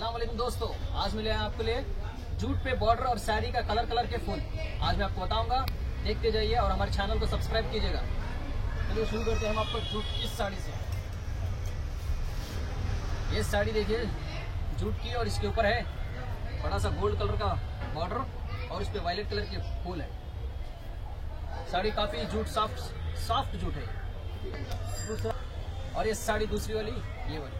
अस्सलाम वालेकुम दोस्तों, आज मिले हैं आपके लिए जूट पे बॉर्डर और साड़ी का कलर के फूल। आज मैं आपको बताऊंगा, देखते जाइए और हमारे चैनल को सब्सक्राइब कीजिएगा। चलिए शुरू करते हैं हम आपको जूट की साड़ी से। ये साड़ी देखिए जूट की और इसके ऊपर है बड़ा सा गोल्ड कलर का बॉर्डर और इस पे वायलेट कलर के फूल है। साड़ी काफी जूट सॉफ्ट जूट है। और ये साड़ी दूसरी वाली ये वाली,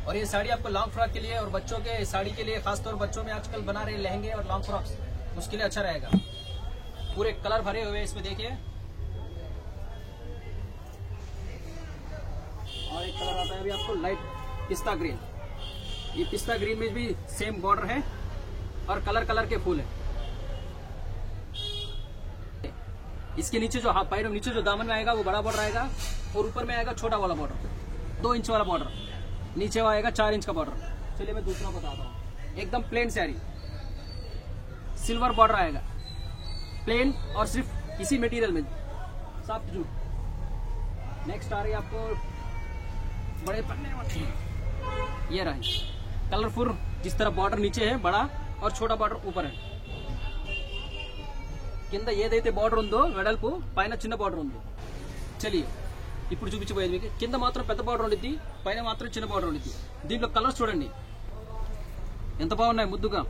और ये साड़ी आपको लॉन्ग फ्रॉक के लिए और बच्चों के साड़ी के लिए, खासतौर बच्चों में आजकल बना रहे लहंगे और लॉन्ग फ्रॉक्स, उसके लिए अच्छा रहेगा। पूरे कलर भरे हुए इसमें देखिए। और एक कलर आता है अभी आपको लाइट पिस्ता ग्रीन। ये पिस्ता ग्रीन में भी सेम बॉर्डर है और कलर के फूल है। इसके नीचे जो हाफ पैर नीचे जो दामन में आएगा वो बड़ा बॉर्डर आएगा और ऊपर में आएगा छोटा वाला बॉर्डर, 2 इंच वाला बॉर्डर। नीचे आएगा 4 इंच का बॉर्डर। चलिए मैं दूसरा बताता हूँ। एकदम प्लेन साड़ी, सिल्वर बॉर्डर आएगा, प्लेन और सिर्फ इसी मटेरियल में सॉफ्ट जूट। नेक्स्ट आ रही है आपको बड़े पन्ने वाली, ये रही कलरफुल। जिस तरह बॉर्डर नीचे है बड़ा और छोटा बॉर्डर ऊपर है। కింద ఏదైతే బార్డర్ ఉందో వెడల్పు, పైన చిన్న బార్డర్ ఉంది. చలియే ఇప్పుడు చూపించబోయేది మీకు. కింద మాత్రం పెద్ద బార్డర్ ఉండిద్ది, పైన మాత్రం చిన్న బార్డర్ ఉండిద్ది. దీంట్లో కలర్స్ చూడండి ఎంత బాగున్నాయి ముద్దుగా.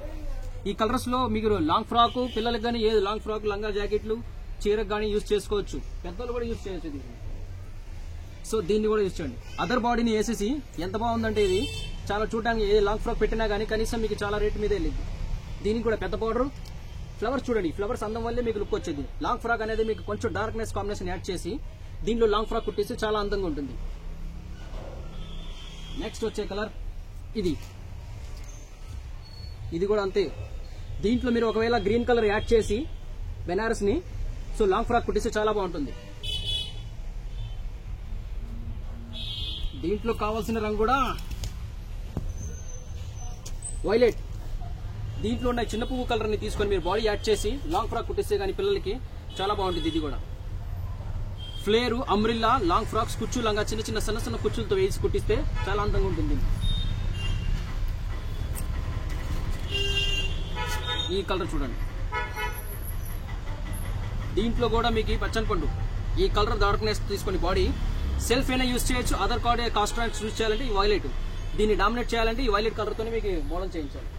ఈ కలర్స్ లో మీకు లాంగ్ ఫ్రాక్ పిల్లలకు కానీ, ఏది లాంగ్ ఫ్రాక్ లంగా జాకెట్లు చీరకు కానీ యూజ్ చేసుకోవచ్చు. పెద్దలు కూడా యూజ్ చేయొచ్చు దీన్ని. సో దీన్ని కూడా యూజ్ చేయండి. అదర్ బాడీని వేసేసి ఎంత బాగుందంటే ఇది చాలా చూడడానికి, ఏ లాంగ్ ఫ్రాక్ పెట్టినా కానీ కనీసం మీకు చాలా రేట్ మీదే వెళ్ళింది. దీనికి కూడా పెద్ద బార్డర్, ఫ్లవర్స్ చూడండి. ఫ్లవర్స్ అందం వల్లే మీకు లుక్ వచ్చేది. లాంగ్ ఫ్రాక్ అనేది మీకు కొంచెం డార్క్నెస్ కాంబినేషన్ యాడ్ చేసి దీనిలో లాంగ్ ఫ్రాక్ కుట్టేసి చాలా అందంగా ఉంటుంది. నెక్స్ట్ వచ్చే కలర్ ఇది కూడా అంతే. దీంట్లో మీరు ఒకవేళ గ్రీన్ కలర్ యాడ్ చేసి బెనారస్ ని సో లాంగ్ ఫ్రాక్ కుట్టేసి చాలా బాగుంటుంది. దీంట్లో కావాల్సిన రంగు కూడా వైలెట్. దీంట్లో ఉన్న చిన్న పువ్వు కలర్ ని తీసుకొని మీరు బాడీ యాడ్ చేసి లాంగ్ ఫ్రాక్ కుట్టిస్తే గానీ పిల్లలకి చాలా బాగుంటుంది. ఇది కూడా ఫ్లేరు, అంబ్రిల్లా, లాంగ్ ఫ్రాక్స్, కుచ్చు లంగా చిన్న సన్న కుచ్చులతో వేసి కుట్టిస్తే చాలా అందంగా ఉంటుంది. ఈ కలర్ చూడండి. దీంట్లో కూడా మీకు పచ్చని పండు, ఈ కలర్ డార్క్నెస్ తీసుకొని బాడీ సెల్ఫ్ అయినా యూజ్ చేయొచ్చు. అదర్ కాస్ట్రాక్ట్స్ యూజ్ చేయాలంటే ఈ వైలెట్, దీన్ని డామినేట్ చేయాలంటే ఈ వైలెట్ కలర్ తోనే మీకు మోడల్ చేయించాలి.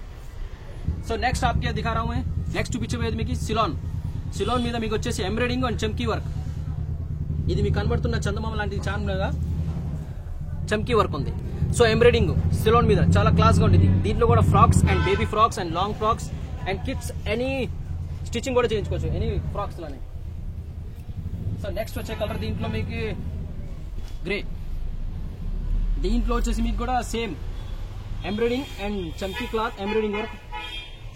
సో నెక్స్ట్ आपके दिखा रहा हूं मैं. నెక్స్ట్ చూపించబోయేది మీకు సిలోన్ మీద మీకు వచ్చేసి ఎంబ్రాయిడింగ్ అండ్ చమ్కీ వర్క్. ఇది మీకు కనబడుతున్న చందమామ లాంటి చాన్గా చమ్కీ వర్క్ ఉంది. సో ఎంబ్రాయిడింగ్ సిలోన్ మీద చాలా క్లాస్ గా ఉంటుంది. దీంట్లో కూడా frocks and baby frocks and long frocks and kids any stitching కూడా చేయించుకోవచ్చు, ఎనీ ఫ్రాక్స్ లానే. సో నెక్స్ట్ వచ్చే కలర్ దీంట్లో మీకు గ్రే. దీంట్లో వచ్చేసి మీకు కూడా సేమ్ ఎంబ్రాయిడింగ్ అండ్ చమ్కీ cloth embroidering work,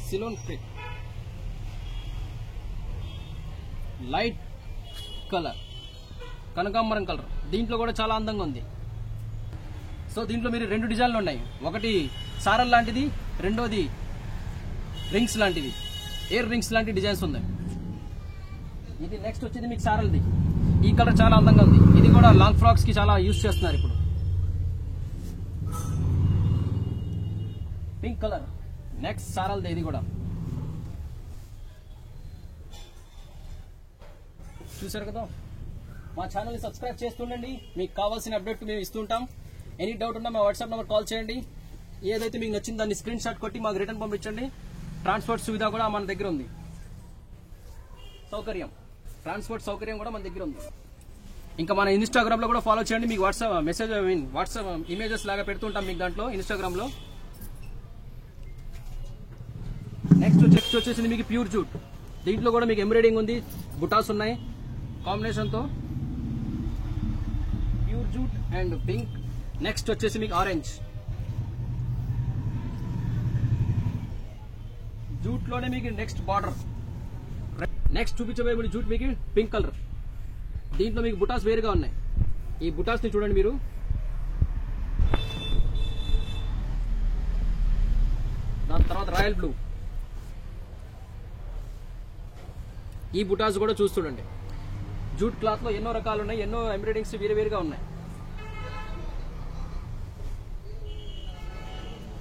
Ceylon print, light colour కనకాంబరం కలర్. దీంట్లో కూడా చాలా అందంగా ఉంది. సో దీంట్లో మీరు 2 డిజైన్లు ఉన్నాయి. ఒకటి సారల్ లాంటిది, రెండోది రింగ్స్ లాంటిది, ఎయిర్ రింగ్స్ లాంటి డిజైన్స్ ఉన్నాయి. ఇది నెక్స్ట్ వచ్చేది మీకు సారల్ది. ఈ కలర్ చాలా అందంగా ఉంది. ఇది కూడా లాంగ్ ఫ్రాక్స్ కి చాలా యూజ్ చేస్తున్నారు ఇప్పుడు. పింక్ కలర్ నెక్స్ట్ సారల్ది. ఇది కూడా చూసారు కదా. మా ఛానల్ ని సబ్స్క్రైబ్ చేస్తుండండి. మీకు కావాల్సిన అప్డేట్ మేము ఇస్తుంటాం. ఎనీ డౌట్ ఉన్నా మా వాట్సాప్ నెంబర్ కాల్ చేయండి. ఏదైతే మీకు నచ్చిందో దాన్ని స్క్రీన్ షాట్ కొట్టి మాకు రిటర్న్ పంపించండి. ట్రాన్స్పోర్ట్ సువిధ కూడా మన దగ్గర ఉంది. ట్రాన్స్పోర్ట్ సౌకర్యం కూడా మన దగ్గర ఉంది. ఇంకా మన ఇన్స్టాగ్రామ్ లో కూడా ఫాలో చేయండి. మీకు వాట్సాప్ ఇమేజెస్ లాగా పెడుతుంటాం మీకు దాంట్లో ఇన్స్టాగ్రామ్ లో. నెక్స్ట్ వచ్చేసి మీకు ప్యూర్ జూట్. దీంట్లో కూడా మీకు ఎంబ్రాయిడింగ్ ఉంది, బుటాస్ ఉన్నాయి కాంబినేషన్ తో. Pure jute and pink. Next వచ్చేసి మీకు ఆరెంజ్. జూట్ లోనే మీకు నెక్స్ట్ బార్డర్. నెక్స్ట్ చూపించబోయే జూట్ మీకు పింక్ కలర్. దీంట్లో మీకు బుటాస్ వేరుగా ఉన్నాయి. ఈ బుటాస్ ని చూడండి మీరు. దాని తర్వాత రాయల్ బ్లూ. ఈ బుటాస్ కూడా చూస్తుండండి. జూట్ క్లాత్ లో ఎన్నో రకాలు ఉన్నాయి, ఎన్నో ఎంబ్రాయిడింగ్స్ వేరువేరుగా ఉన్నాయి.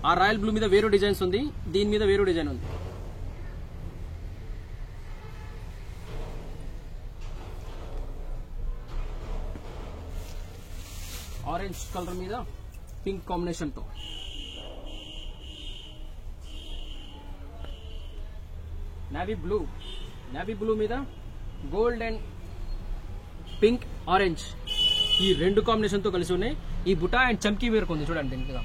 ఆ రాయల్ బ్లూ మీద వేరే డిజైన్స్ ఉంది, దీని మీద వేరే డిజైన్ ఉంది. ఆరెంజ్ కలర్ మీద పింక్ కాంబినేషన్ తో, నేవీ బ్లూ మీద గోల్డ్ అండ్ పింక్ ఆరెంజ్, ఈ రెండు కాంబినేషన్ తో కలిసి ఉన్నాయి. ఈ బుటా అండ్ చమ్కీ వేరుకు ఉంది చూడండి. దీని మీద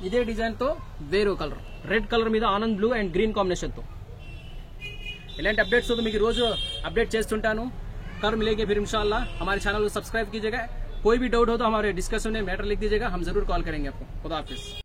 ఇదే డిజైన్ తో వేరే కలర్, రెడ్ కలర్ మీద Anand blue and green combination తో. इलांటి अपडेट्स तो మీకు రోజు अपडेट చేస్తుంటాను. कल मिलेंगे फिर इंशाल्लाह. हमारे चैनल को सब्सक्राइब कीजिएगा. कोई भी डाउट हो तो हमारे डिस्कशन में मैटर लिख दीजिएगा, हम जरूर कॉल करेंगे आपको. खुदा हाफिज.